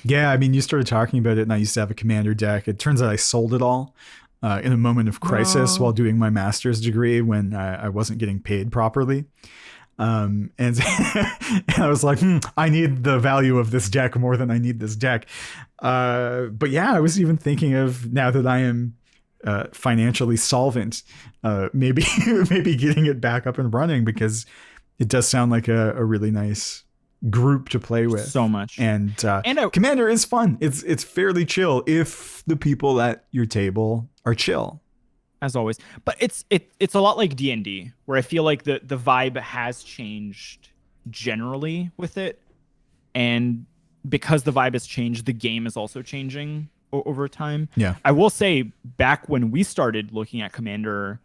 Yeah, I mean, you started talking about it, and I used to have a Commander deck. It turns out I sold it all in a moment of crisis while doing my master's degree when I wasn't getting paid properly. And, and I was like, I need the value of this deck more than I need this deck. But yeah, I was even thinking of, now that I am financially solvent, maybe getting it back up and running, because it does sound like a really nice group to play with. So much. And Commander is fun. It's fairly chill if the people at your table are chill, as always. But it's a lot like D&D, where I feel like the vibe has changed generally with it, and because the vibe has changed, the game is also changing over time. Yeah. I will say, back when we started looking at Commander,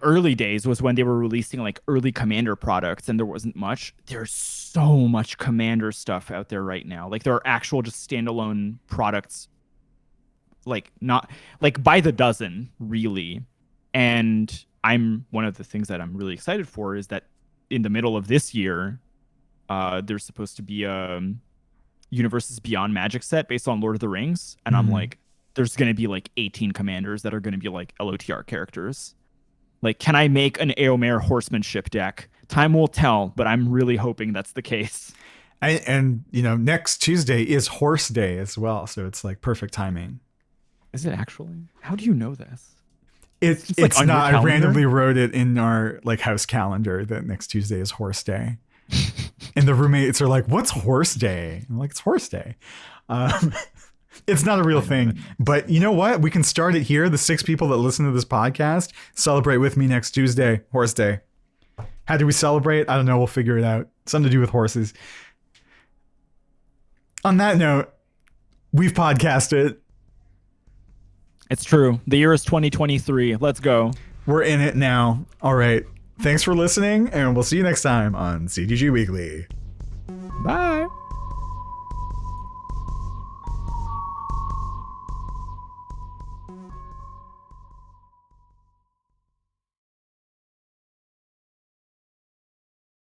early days was when they were releasing like early Commander products, and there wasn't much. There's so much Commander stuff out there right now. Like there are actual just standalone products, like not like by the dozen, really. And one of the things that I'm really excited for is that in the middle of this year, there's supposed to be a Universes Beyond Magic set based on Lord of the Rings, and I'm like, there's going to be like 18 commanders that are going to be like LOTR characters. Like, can I make an Eomer horsemanship deck? Time will tell, but I'm really hoping that's the case. And next Tuesday is Horse Day as well, so it's like perfect timing. Is it actually? How do you know this? It's like on not. your I calendar? randomly wrote it in our like house calendar that next Tuesday is Horse Day. And the roommates are like, "What's Horse Day?" I'm like, "It's Horse Day." It's not a real thing, but you know what? We can start it here. The 6 people that listen to this podcast celebrate with me next Tuesday, Horse Day. How do we celebrate? I don't know. We'll figure it out. Something to do with horses. On that note, we've podcasted. It's true. The year is 2023. Let's go. We're in it now. All right. Thanks for listening, and we'll see you next time on CTG Weekly. Bye.